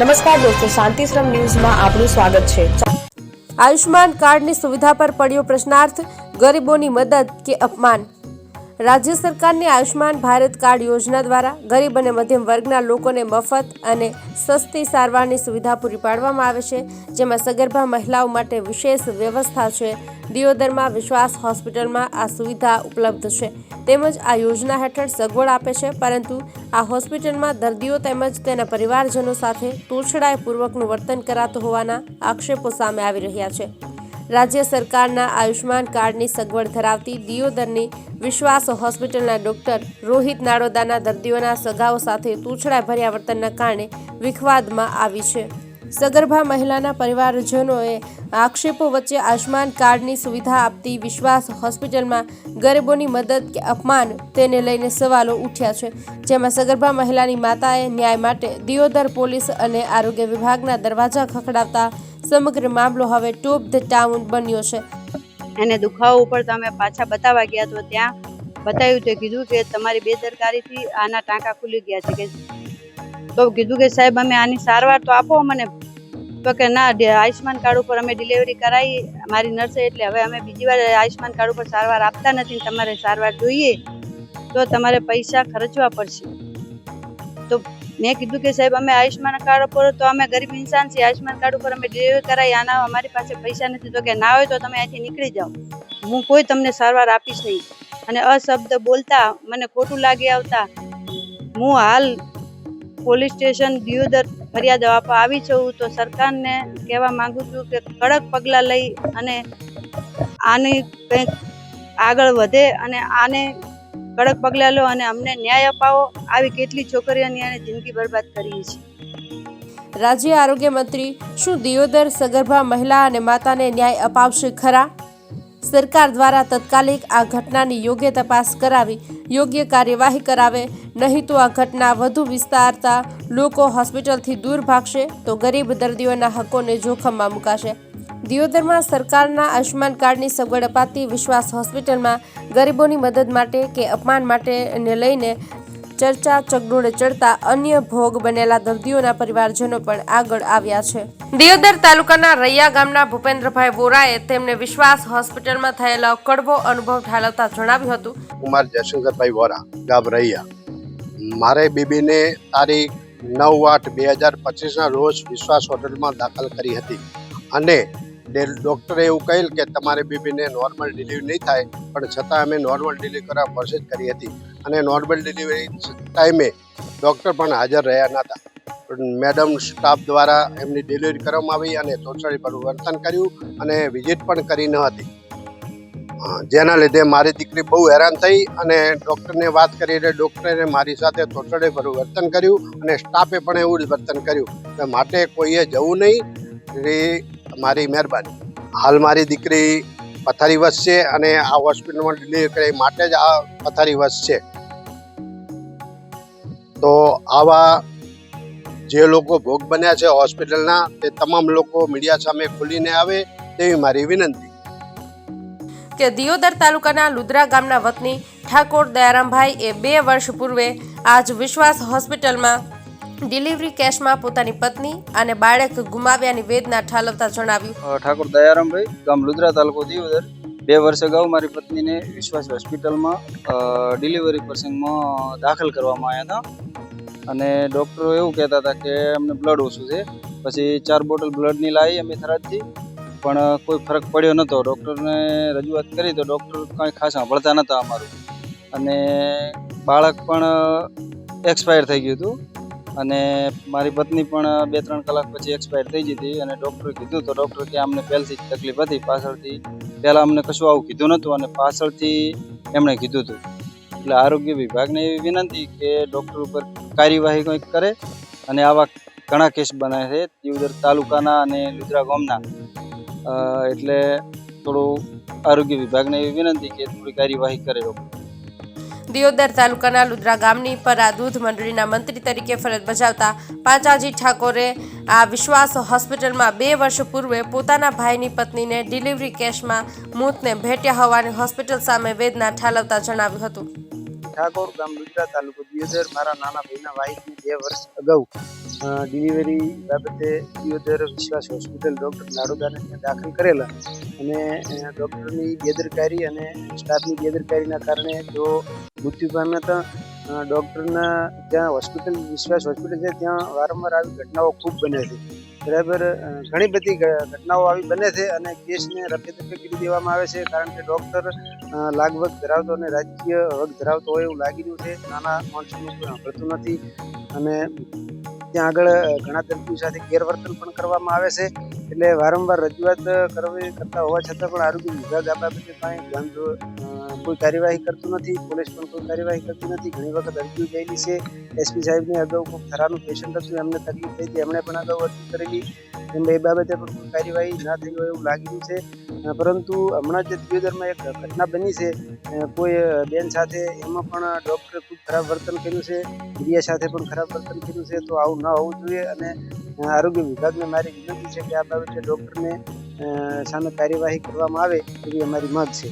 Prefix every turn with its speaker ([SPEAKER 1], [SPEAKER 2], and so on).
[SPEAKER 1] નમસ્કાર દોસ્તો, શાંતિશ્રમ ન્યૂઝમાં આપનું સ્વાગત છે।
[SPEAKER 2] આયુષ્માન કાર્ડની સુવિધા પર પડ્યો પ્રશ્નાર્થ, ગરીબોની મદદ કે અપમાન? રાજ્ય સરકારની આયુષ્માન ભારત કાર્ડ યોજના દ્વારા ગરીબ અને મધ્યમ વર્ગના લોકોને મફત અને સસ્તી સારવારની સુવિધા પૂરી પાડવામાં આવે છે, જેમાં સગર્ભા મહિલાઓ માટે વિશેષ વ્યવસ્થા છે। દિયોદરમાં વિશ્વાસ હોસ્પિટલમાં આ સુવિધા ઉપલબ્ધ છે, તેમજ આ યોજના હેઠળ સગવડ આપે છે, પરંતુ આ હોસ્પિટલમાં દર્દીઓ તેમજ તેના પરિવારજનો સાથે તોછડાઈપૂર્વકનું વર્તન કરાતું હોવાના આક્ષેપો સામે આવી રહ્યા છે। રાજ્ય સરકારના આયુષ્માન કાર્ડની સગવડ ધરાવતી દિયોદરની વિશ્વાસ હોસ્પિટલના ડોક્ટર રોહિત નાડોદાના દર્દીઓના સગાઓ સાથે તોછડાઈભર્યા વર્તનના કારણે વિખવાદમાં આવી છે। સગર્ભા મહિલાના પરિવારજનોએ આક્ષેપો વચ્ચે આયુષ્માન કાર્ડની સુવિધા આપતી વિશ્વાસ હોસ્પિટલમાં ગરીબોની મદદ કે અપમાન તેને લઈને સવાલો ઉઠ્યા છે, જેમાં સગર્ભા મહિલાની માતાએ ન્યાય માટે દિયોદર પોલીસ અને આરોગ્ય વિભાગના દરવાજા ખખડાવતા સમગ્ર મામલો હવે ટોપ ધ ટાઉન બન્યો છે।
[SPEAKER 3] એને દુખાવો ઉપર તો અમે પાછા બતાવવા ગયા તો ત્યાં બતાવ્યું તો કીધું કે તમારી બેદરકારીથી આના ટાંકા ખુલી ગયા છે, કે તો કીધું કે સાહેબ અમે આની સારવાર તો આપો મને, તો કે ના, આયુષ્માન કાર્ડ ઉપર અમે ડિલિવરી કરાવી મારી નર્સે, એટલે હવે અમે બીજી વાર આયુષ્માન કાર્ડ ઉપર સારવાર આપતા નથી, તમારે સારવાર જોઈએ તો તમારે પૈસા ખર્ચવા પડશે। તો મેં કીધું કે સાહેબ અમે આયુષ્માન કાર્ડ ઉપર તો અમે ગરીબ ઇન્સાન છીએ, આયુષ્માન કાર્ડ ઉપર અમે ડિલિવરી કરાવી, આના અમારી પાસે પૈસા નથી, તો કે ના હોય તો તમે અહીંથી નીકળી જાઓ, હું કોઈ તમને સારવાર આપીશ નહીં। અને અશબ્દ બોલતા મને ખોટું લાગી આવતા હું હાલ પોલીસ સ્ટેશન દિયોદર ફરિયાદ આપવા આવી છું। તો સરકારને કહેવા માંગુ છું કે કડક પગલાં લઈ અને આની કંઈક આગળ વધે અને આને કડક પગલાં લો અને અમને ન્યાય અપાવો। આવી કેટલી છોકરીઓની આને જિંદગી બરબાદ કરી છે।
[SPEAKER 2] રાજ્ય આરોગ્ય મંત્રી શું દિયોદર સગર્ભા મહિલા અને માતાને ન્યાય અપાવશે ખરા? સરકાર દ્વારા તત્કાલિક આ ઘટનાની યોગ્ય તપાસ કરાવી યોગ્ય કાર્યવાહી કરાવે, નહીં તો આ ઘટના વધુ વિસ્તારતા લોકો હોસ્પિટલથી દૂર ભાગશે તો ગરીબ દર્દીઓના હકોને જોખમમાં મુકાશે। દિયોદરમાં સરકારના આયુષ્માન કાર્ડની સગવડ અપાતી વિશ્વાસ હોસ્પિટલમાં ગરીબોની મદદ માટે કે અપમાન માટેને લઈને ચર્ચા ચગડોળે ચડતા અન્ય ભોગ બનેલા દર્દીઓના પરિવારજનો પણ આગળ આવ્યા છે। દિયોદર તાલુકાના રૈયા ગામના ભૂપેન્દ્રભાઈ વોરાએ તેમને વિશ્વાસ હોસ્પિટલમાં થયેલા કડવો અનુભવ ઠાલવતા જણાવ્યું હતું।
[SPEAKER 4] કુમાર જયશંકરભાઈ વોરા, ગામ રૈયા। મારે બેબીને તારીખ 9/8/2025ના રોજ વિશ્વાસ હોસ્પિટલમાં દાખલ કરી હતી અને ડૉક્ટરે એવું કહેલ કે તમારી બેબીને નોર્મલ ડિલિવરી નહીં થાય, પણ છતાં અમે નોર્મલ ડિલિવરી કરવા પ્રોસેસ કરી હતી અને નોર્મલ ડિલિવરી ટાઈમે ડૉક્ટર પણ હાજર રહ્યા નહોતા। મેડમ સ્ટાફ દ્વારા એમની ડિલિવરી કરવામાં આવી અને તોછડાઈભર્યું વર્તન કર્યું અને વિઝિટ પણ કરી ન હતી, જેના લીધે મારી દીકરી બહુ હેરાન થઈ અને ડૉક્ટરને વાત કરી એટલે ડૉક્ટરે મારી સાથે તોછડાઈભર્યું વર્તન કર્યું અને સ્ટાફે પણ એવું જ વર્તન કર્યું, માટે કોઈએ જવું નહીં, એ મારી મહેરબાની। હાલ મારી દીકરી પથારીવશ છે અને આ હોસ્પિટલમાં ડિલિવરી કરી માટે જ આ પથારીવશ છે। તો આવા જે લોકો ભોગ બન્યા છે હોસ્પિટલના, તે તમામ લોકો મીડિયા સામે ખુલીને આવે તેવી મારી વિનંતી।
[SPEAKER 2] કે દિયોદર તાલુકાના લુદ્રા ગામના વતની ઠાકોર દયારામભાઈ એ 2 વર્ષ પૂર્વે આજ વિશ્વાસ હોસ્પિટલમાં ડિલિવરી કેસમાં પોતાની પત્ની અને બાળક ગુમાવ્યાની વેદના ઠાલવતા જણાવ્યું।
[SPEAKER 5] ઠાકોર દયારામભાઈ, ગામ લુદ્રા, તાલુકો દિયોદર। 2 વર્ષ અગાઉ મારી પત્નીને વિશ્વાસ હોસ્પિટલમાં ડિલિવરી પ્રસંગમાં દાખલ કરવામાં આવ્યા હતા અને ડૉક્ટરો એવું કહેતા હતા કે અમને બ્લડ ઓછું છે। પછી 4 બોટલ બ્લડની લાવી અમે થરાદથી, પણ કોઈ ફરક પડ્યો નહોતો। ડૉક્ટરને રજૂઆત કરી તો ડૉક્ટર કાંઈ ખાસ સાંભળતા નહોતા અમારું, અને બાળક પણ એક્સપાયર થઈ ગયું હતું અને મારી પત્ની પણ 2-3 કલાક પછી એક્સપાયર થઈ ગઈ હતી અને ડૉક્ટરે કીધું તો ડૉક્ટર કે અમને પહેલથી જ તકલીફ હતી, પાછળથી પહેલાં અમને કશું આવું કીધું નહોતું અને પાછળથી એમણે કીધું હતું। એટલે આરોગ્ય વિભાગને એવી વિનંતી કે ડૉક્ટર ઉપર કાર્યવાહી કંઈક કરે અને આવા ઘણા કેસ બને છે દિયોદર તાલુકાના અને લુદ્રા ગામના, એટલે થોડું આરોગ્ય વિભાગને એવી વિનંતી કે થોડી કાર્યવાહી કરે।
[SPEAKER 2] દિયોદર તાલુકાના લુદ્રા ગામની પરા દૂધ મંડળીના મંત્રી તરીકે ફરજ બજાવતા પાંચાજી ઠાકોરે આ વિશ્વાસ હોસ્પિટલમાં 2 વર્ષ પૂર્વે પોતાના ભાઈની પત્નીને ડિલિવરી કેસમાં મોતને ભેટ્યા હોવાની હોસ્પિટલ સામે વેદના ઠાલવતા જણાવ્યું હતું।
[SPEAKER 6] ઠાકોર, ગામ લુદ્રા, તાલુકો દિયોદર। મારા નાના ભાઈના વાઇફને 2 વર્ષ અગાઉ
[SPEAKER 5] ડિલિવરી બાબતે દિયોદર વિશ્વાસ હોસ્પિટલ ડૉક્ટર નાડોદાને ત્યાં દાખલ કરેલા અને ડૉક્ટરની બેદરકારી અને સ્ટાફની બેદરકારીના કારણે તેઓ મૃત્યુ પામ્યા હતા. ડૉક્ટરના ત્યાં હોસ્પિટલ વિશ્વાસ હોસ્પિટલ છે ત્યાં વારંવાર આવી ઘટનાઓ ખૂબ બને છે. બરાબર, ઘણી બધી ઘટનાઓ આવી બને છે અને કેસને રફે દફે કરી દેવામાં આવે છે, કારણ કે ડૉક્ટર લાગવગ ધરાવતો અને રાજકીય વગ ધરાવતો હોય એવું લાગી રહ્યું છે. નાના માણસોનું કોઈ સાંભળતું નથી અને ત્યાં આગળ ઘણા દર્દીઓ સાથે ગેરવર્તન પણ કરવામાં આવે છે. એટલે વારંવાર રજૂઆત કરતા હોવા છતાં પણ આરોગ્ય વિભાગ આ બાબતે કોઈ કાર્યવાહી કરતું નથી. પોલીસ પણ કોઈ કાર્યવાહી કરતી નથી. ઘણી વખત અરજીઓ ગયેલી છે. એસપી સાહેબને અગાઉ ખૂબ થરાનું પેશન્ટ હતું, એમને તકલીફ થઈ હતી, એમણે પણ અગાઉ અરજી કરેલી, એ બાબતે પણ કોઈ કાર્યવાહી ના થઈ હોય એવું લાગી રહ્યું છે. પરંતુ હમણાં જે દિયોદરમાં એક ઘટના બની છે કોઈ બેન સાથે, એમાં પણ ડૉક્ટરે ખૂબ ખરાબ વર્તન કર્યું છે, મીડિયા સાથે પણ ખરાબ વર્તન કર્યું છે. તો આવું ન હોવું જોઈએ અને આરોગ્ય વિભાગને મારી વિનંતી છે કે આ બાબતે ડૉક્ટરને સામે કાર્યવાહી કરવામાં આવે એવી અમારી માંગ છે.